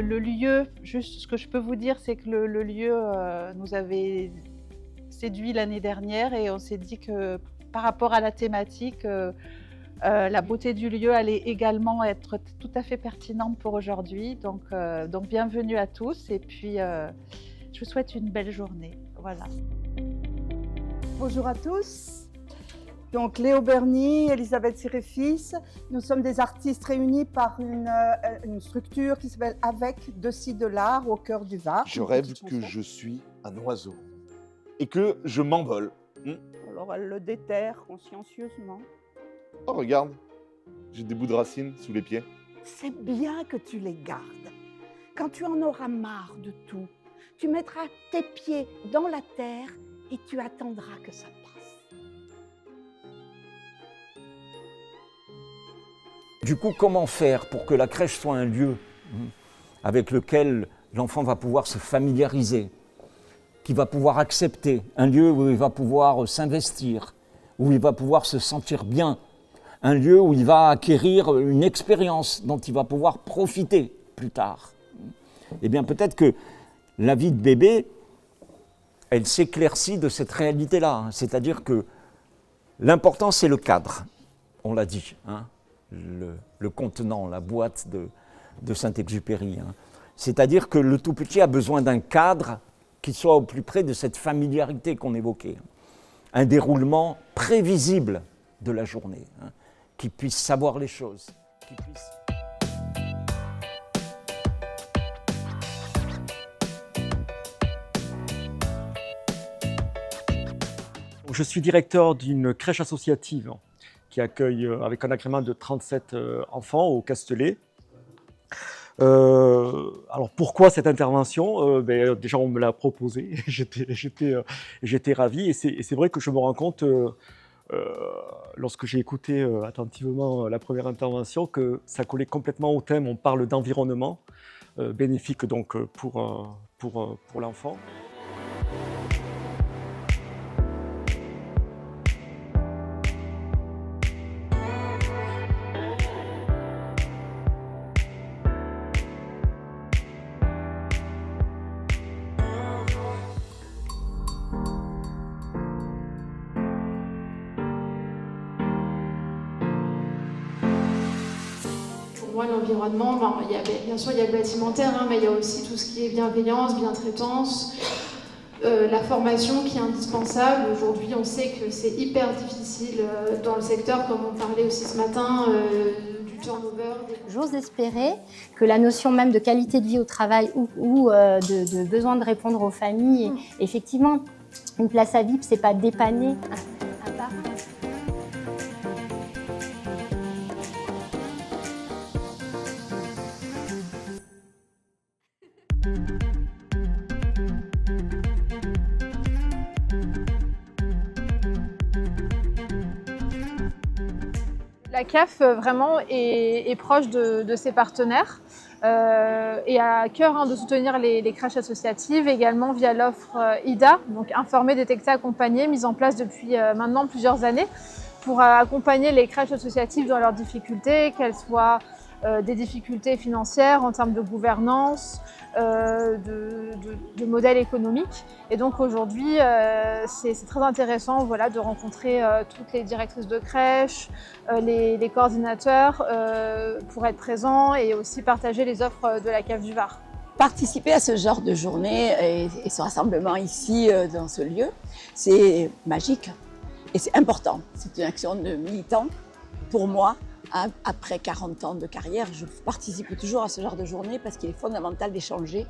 Le lieu, juste ce que je peux vous dire, c'est que le lieu nous avait séduit l'année dernière et on s'est dit que par rapport à la thématique, la beauté du lieu allait également être tout à fait pertinente pour aujourd'hui. Donc bienvenue à tous et puis je vous souhaite une belle journée. Voilà. Bonjour à tous. Donc Léo Berny, Elisabeth Siré-Fils, nous sommes des artistes réunis par une structure qui s'appelle Avec de ci de l'art au cœur du Var. Je rêve que je suis un oiseau et que je m'envole. Alors elle le déterre consciencieusement. Oh regarde, j'ai des bouts de racines sous les pieds. C'est bien que tu les gardes. Quand tu en auras marre de tout, tu mettras tes pieds dans la terre et tu attendras que ça passe. Du coup, comment faire pour que la crèche soit un lieu avec lequel l'enfant va pouvoir se familiariser, qui va pouvoir accepter, un lieu où il va pouvoir s'investir, où il va pouvoir se sentir bien, un lieu où il va acquérir une expérience dont il va pouvoir profiter plus tard. Eh bien, peut-être que la vie de bébé, elle s'éclaircit de cette réalité-là. C'est-à-dire que l'important, c'est le cadre, on l'a dit, le contenant, la boîte de Saint-Exupéry. C'est-à-dire que le tout-petit a besoin d'un cadre qui soit au plus près de cette familiarité qu'on évoquait. Un déroulement prévisible de la journée, qui puisse savoir les choses, qui puisse... Je suis directeur d'une crèche associative qui accueille avec un agrément de 37 enfants au Castellet. Alors pourquoi cette intervention? Déjà on me l'a proposé, j'étais ravi et c'est vrai que je me rends compte lorsque j'ai écouté attentivement la première intervention que ça collait complètement au thème. On parle d'environnement bénéfique donc pour l'enfant. Pour moi, l'environnement, bien sûr, il y a le bâtimentaire, mais il y a aussi tout ce qui est bienveillance, bientraitance, la formation qui est indispensable. Aujourd'hui, on sait que c'est hyper difficile dans le secteur, comme on parlait aussi ce matin, du turnover. J'ose espérer que la notion même de qualité de vie au travail ou de besoin de répondre aux familles, effectivement, une place à vivre, c'est pas dépanner à part. La CAF vraiment est proche de ses partenaires et a à cœur de soutenir les crèches associatives, également via l'offre IDA, donc informer, détecter, accompagner, mise en place depuis maintenant plusieurs années pour accompagner les crèches associatives dans leurs difficultés, qu'elles soient des difficultés financières en termes de gouvernance, de modèle économique. Et donc aujourd'hui, c'est très intéressant de rencontrer toutes les directrices de crèche, les coordinateurs pour être présents et aussi partager les offres de la CAF du Var. Participer à ce genre de journée et ce rassemblement ici dans ce lieu, c'est magique et c'est important. C'est une action de militant pour moi. Après 40 ans de carrière, je participe toujours à ce genre de journée parce qu'il est fondamental d'échanger,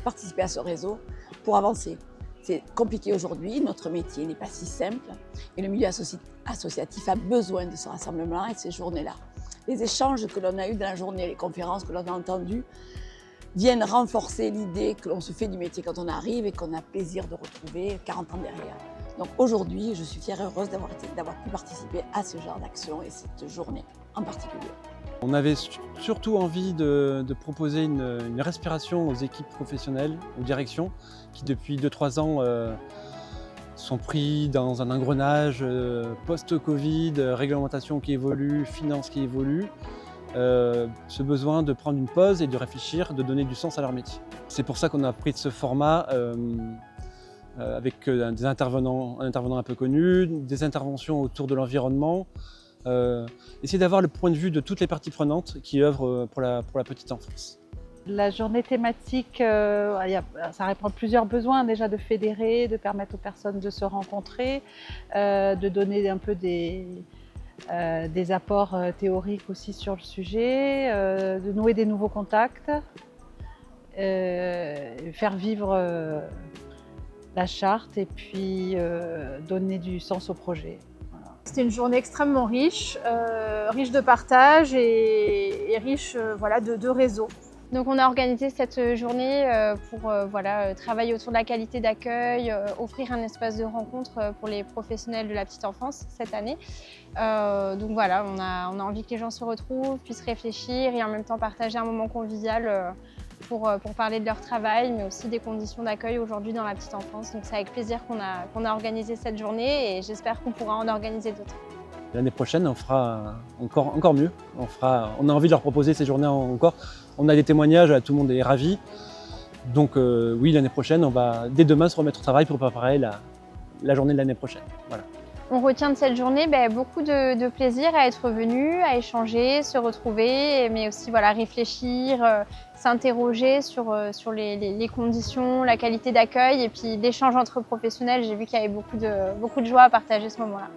participer à ce réseau pour avancer. C'est compliqué aujourd'hui, notre métier n'est pas si simple et le milieu associatif a besoin de ce rassemblement et de ces journées-là. Les échanges que l'on a eus dans la journée, les conférences que l'on a entendues, viennent renforcer l'idée que l'on se fait du métier quand on arrive et qu'on a plaisir de retrouver 40 ans derrière. Donc aujourd'hui, je suis fière et heureuse d'avoir pu participer à ce genre d'action et cette journée en particulier. On avait surtout envie de proposer une respiration aux équipes professionnelles, aux directions, qui depuis 2-3 ans sont pris dans un engrenage post-Covid, réglementation qui évolue, finances qui évoluent. Ce besoin de prendre une pause et de réfléchir, de donner du sens à leur métier. C'est pour ça qu'on a pris ce format avec un intervenant un peu connu, des interventions autour de l'environnement, essayer d'avoir le point de vue de toutes les parties prenantes qui œuvrent pour la petite enfance. La journée thématique, ça répond à plusieurs besoins, déjà de fédérer, de permettre aux personnes de se rencontrer, de donner un peu des apports théoriques aussi sur le sujet, de nouer des nouveaux contacts, faire vivre la charte et puis donner du sens au projet. Voilà. C'était une journée extrêmement riche, riche de partage et riche voilà, de réseaux. Donc on a organisé cette journée pour travailler autour de la qualité d'accueil, offrir un espace de rencontre pour les professionnels de la petite enfance cette année. Donc voilà, on a envie que les gens se retrouvent, puissent réfléchir et en même temps partager un moment convivial pour parler de leur travail, mais aussi des conditions d'accueil aujourd'hui dans la petite enfance. Donc c'est avec plaisir qu'on a organisé cette journée et j'espère qu'on pourra en organiser d'autres. L'année prochaine, on fera encore mieux. On a envie de leur proposer ces journées encore. On a des témoignages, tout le monde est ravi. Donc oui, l'année prochaine, on va dès demain se remettre au travail pour préparer la journée de l'année prochaine. Voilà. On retient de cette journée beaucoup de plaisir à être venu, à échanger, se retrouver, mais aussi réfléchir, s'interroger sur les conditions, la qualité d'accueil et puis l'échange entre professionnels. J'ai vu qu'il y avait beaucoup de joie à partager ce moment-là.